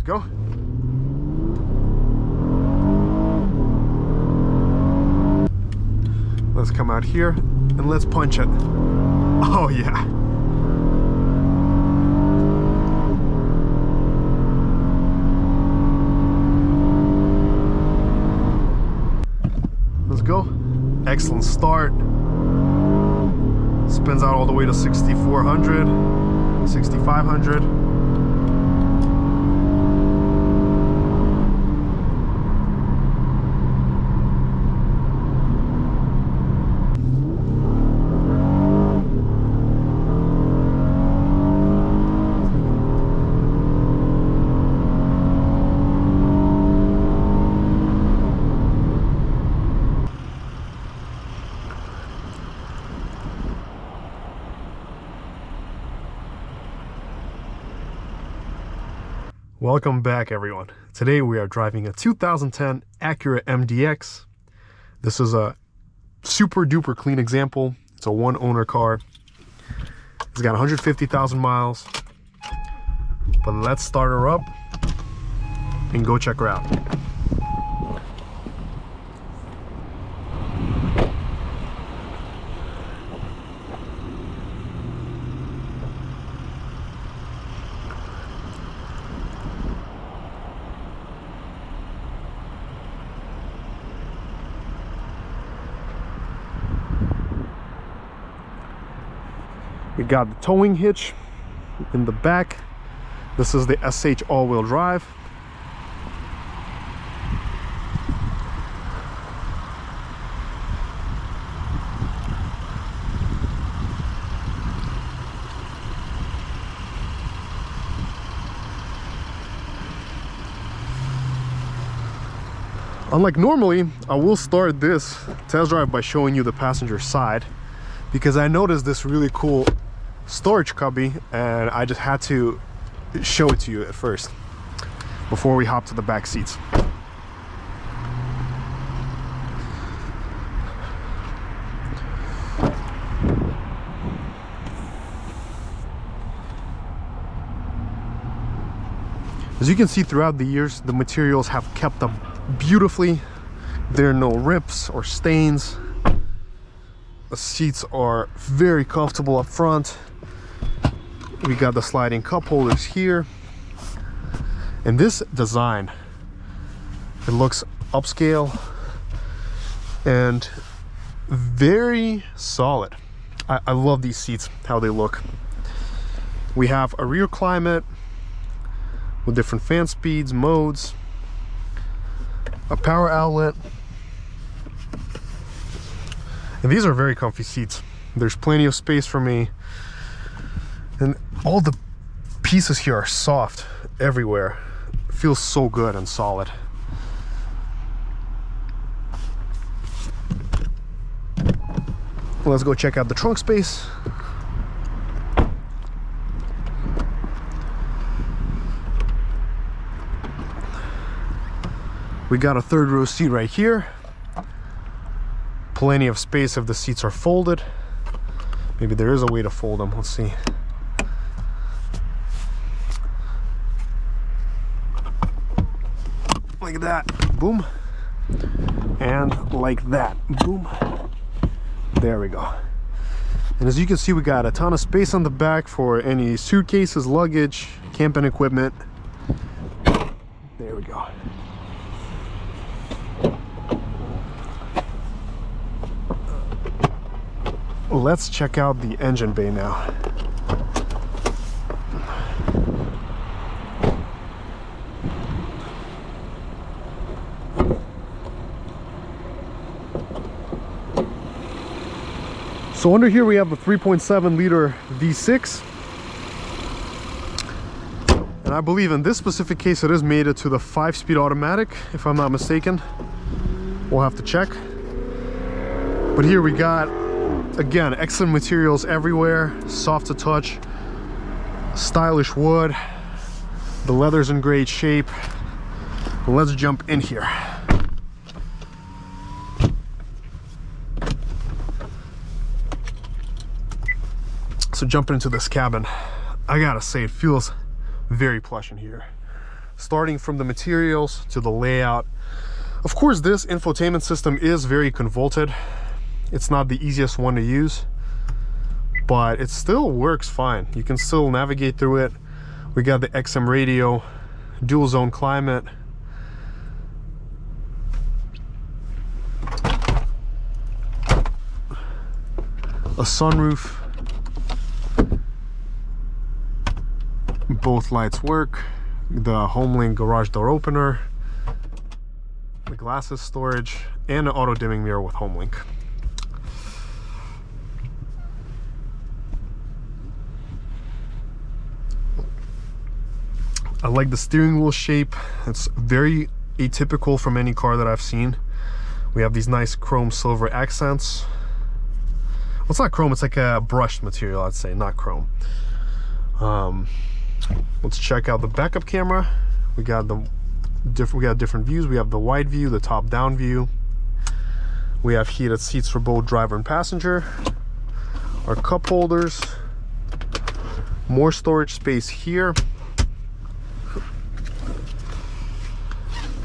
go. Let's come out here and let's punch it. Oh yeah. Let's go. Excellent start. Spins out all the way to 6,400, 6,500. Welcome back, everyone. Today we are driving a 2010 Acura MDX. This is a super duper clean example. It's a one owner car. It's got 150,000 miles. But let's start her up and go check her out. We got the towing hitch in the back. This is the SH all-wheel drive. Unlike normally, I will start this test drive by showing you the passenger side, because I noticed this really cool storage cubby and I just had to show it to you at first before we hop to the back seats. As you can see, throughout the years the materials have kept up beautifully. There are no rips or stains. The seats are very comfortable up front. We got the sliding cup holders here. And this design, it looks upscale and very solid. I love these seats, how they look. We have a rear climate with different fan speeds, modes, a power outlet. And these are very comfy seats. There's plenty of space for me. And all the pieces here are soft everywhere. It feels so good and solid. Let's go check out the trunk space. We got a third row seat right here. Plenty of space if the seats are folded. Maybe there is a way to fold them. Let's see. Like that. Boom. And like that. Boom. There we go. And as you can see, we got a ton of space on the back for any suitcases, luggage, camping equipment. There we go. Let's check out the engine bay now. So under here we have a 3.7 liter V6. And I believe in this specific case it is mated to the 5-speed automatic, if I'm not mistaken. We'll have to check. But here we got, again, excellent materials everywhere, soft to touch, stylish wood, the leather's in great shape. Let's jump in here. So jumping into this cabin, I gotta say it feels very plush in here. starting from the materials to the layout. Of course, this infotainment system is very convoluted. It's not the easiest one to use, but it still works fine. You can still navigate through it. We got the XM radio, dual zone climate, a sunroof, both lights work, the HomeLink garage door opener, the glasses storage, and an auto dimming mirror with HomeLink. I like the steering wheel shape. It's very atypical from any car that I've seen. We have these nice chrome silver accents. Well, it's not chrome, it's like a brushed material, I'd say, not chrome. Let's check out the backup camera. We got different views. We have the wide view, the top down view. We have heated seats for both driver and passenger. Our cup holders. More storage space here.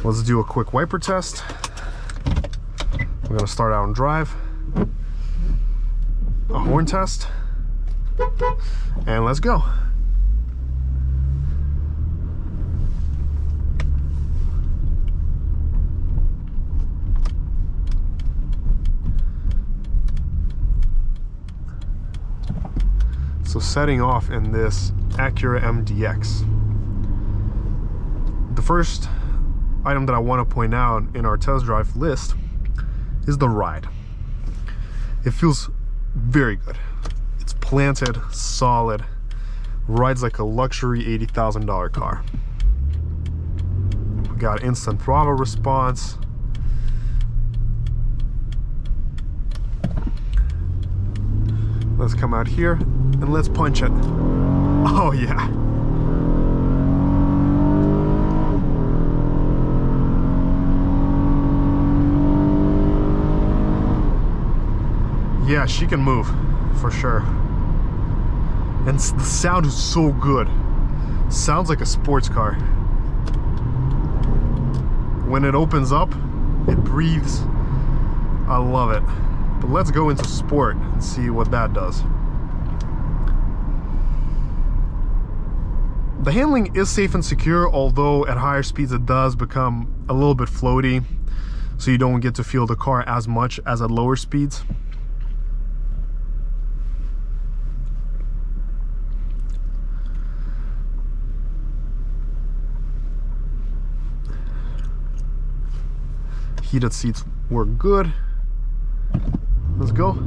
Let's do a quick wiper test. We're gonna start out and drive. A horn test. And let's go. So setting off in this Acura MDX. The first item that I want to point out in our test drive list is the ride. It feels very good. It's planted, solid, rides like a luxury $80,000 car. We got instant throttle response. Let's come out here and let's punch it. Oh yeah. Yeah, she can move, for sure. And the sound is so good. Sounds like a sports car. When it opens up, it breathes. I love it. But let's go into sport and see what that does. The handling is safe and secure, although at higher speeds it does become a little bit floaty, so you don't get to feel the car as much as at lower speeds. Heated seats work good. Let's go.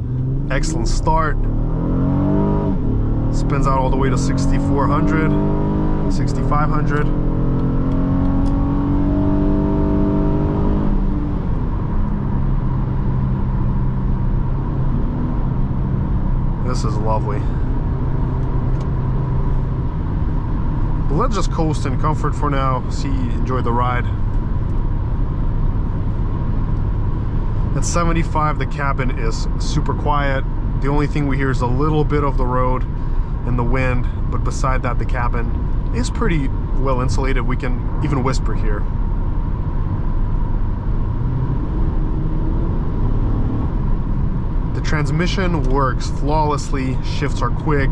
Excellent start. Spins out all the way to 6,400, 6,500. This is lovely. But let's just coast in comfort for now. Enjoy the ride. At 75, the cabin is super quiet. The only thing we hear is a little bit of the road and the wind, but beside that, the cabin is pretty well insulated. We can even whisper here. The transmission works flawlessly, shifts are quick.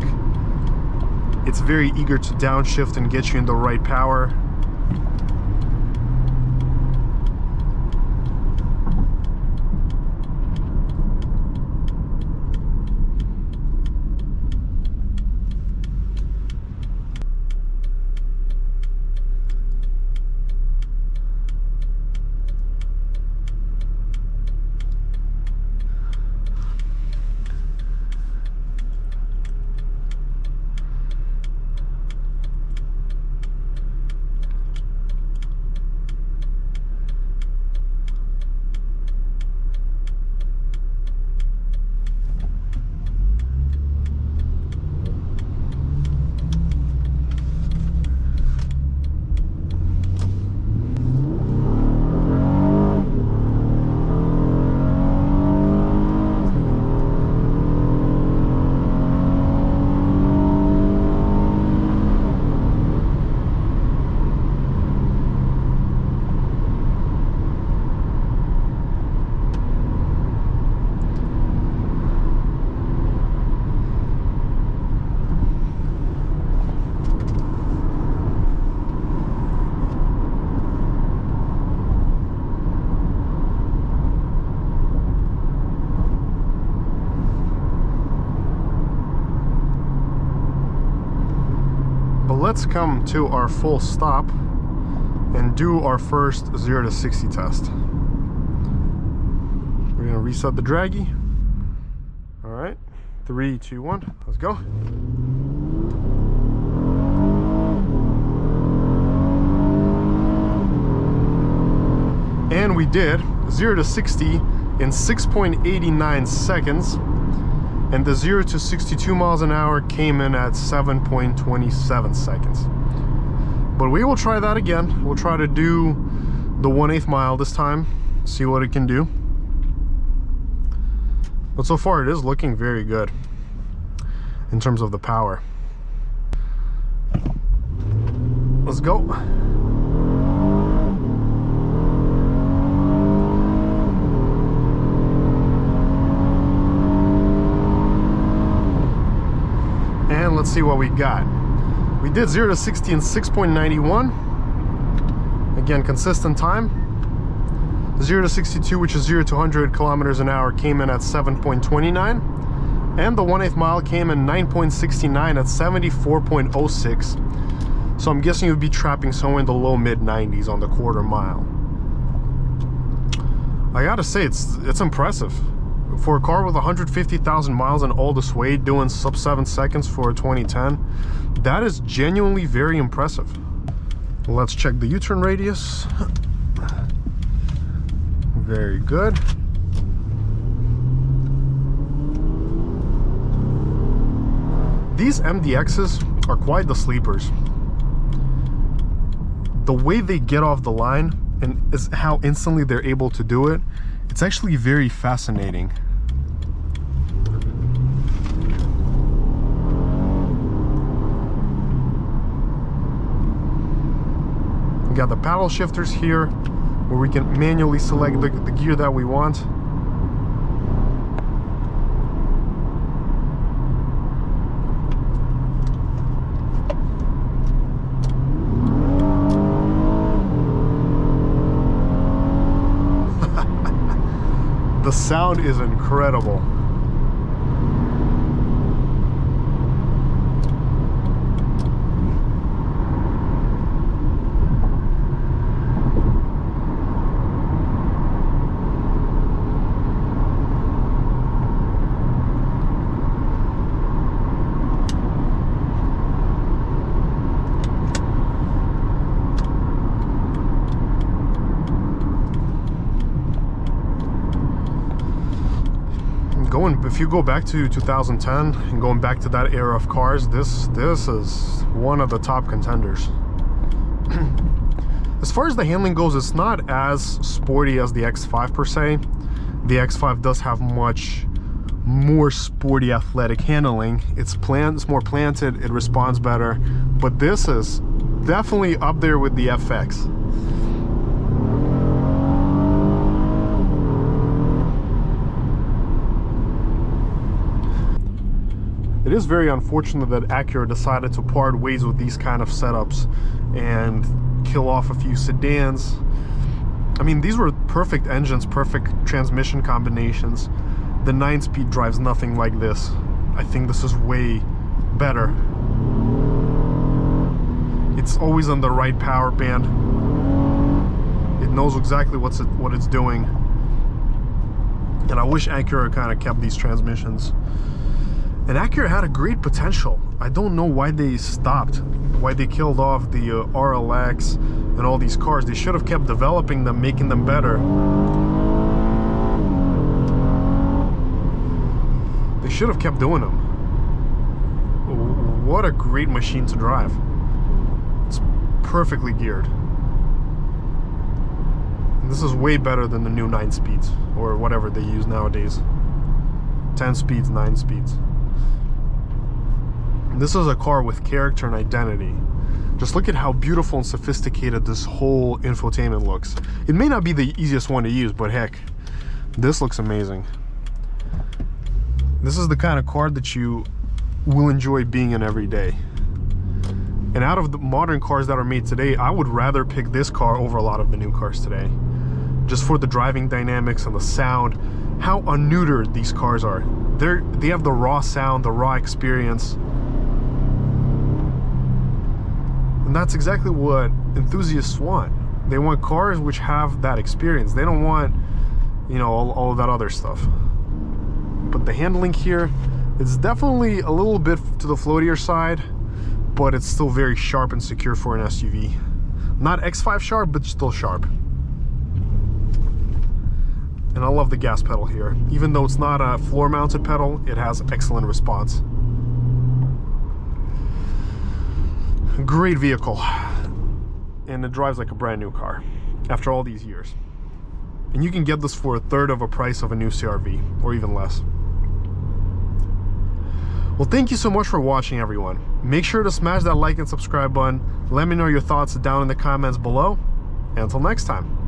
It's very eager to downshift and get you in the right power. let's come to our full stop and do our first 0 to 60 test. We're gonna reset the Dragy. All right, 3, 2, 1, let's go. And we did 0 to 60 in 6.89 seconds. And the 0 to 62 miles an hour came in at 7.27 seconds. But we will try that again. We'll try to do the 1/8 mile this time, see what it can do. But so far it is looking very good in terms of the power. Let's go. And let's see what we got. We did 0 to 60 in 6.91. Again, consistent time. 0 to 62, which is 0 to 100 kilometers an hour, came in at 7.29. And the 1/8 mile came in 9.69 at 74.06. So I'm guessing you'd be trapping somewhere in the low mid 90s on the quarter mile. I gotta say, it's impressive. For a car with 150,000 miles and all this weight, doing sub 7 seconds for a 2010, that is genuinely very impressive. Let's check the U-turn radius. Very good. These MDXs are quite the sleepers. The way they get off the line and is how instantly they're able to do it, it's actually very fascinating. We got the paddle shifters here where we can manually select the gear that we want. The sound is incredible. If you go back to 2010 and going back to that era of cars, this is one of the top contenders. As far as the handling goes, it's not as sporty as the X5 per se. The X5 does have much more sporty athletic handling. It's more planted, it responds better, but this is definitely up there with the FX. It is very unfortunate that Acura decided to part ways with these kind of setups and kill off a few sedans. I mean, these were perfect engines, perfect transmission combinations. The 9-speed drives nothing like this. I think this is way better. It's always on the right power band. It knows exactly what it's doing. And I wish Acura kind of kept these transmissions. And Acura had a great potential. I don't know why they stopped, why they killed off the RLX and all these cars. They should have kept developing them, making them better. They should have kept doing them. What a great machine to drive. It's perfectly geared. And this is way better than the new 9 speeds, or whatever they use nowadays. 10 speeds, 9 speeds. This is a car with character and identity. Just look at how beautiful and sophisticated this whole infotainment looks. It may not be the easiest one to use, but heck, this looks amazing. This is the kind of car that you will enjoy being in every day. And out of the modern cars that are made today, I would rather pick this car over a lot of the new cars today. Just for the driving dynamics and the sound, how unneutered these cars are. They have the raw sound, the raw experience. And that's exactly what enthusiasts want. They want cars which have that experience. They don't want, you know, all of that other stuff. But the handling here, it's definitely a little bit to the floatier side, but it's still very sharp and secure for an SUV. Not X5 sharp, but still sharp. And I love the gas pedal here. Even though it's not a floor-mounted pedal, it has excellent response. Great vehicle. And it drives like a brand new car after all these years. And you can get this for 1/3 of a price of a new CR-V, or even less. Well, thank you so much for watching, everyone. Make sure to smash that like and subscribe button. Let me know your thoughts down in the comments below. And until next time.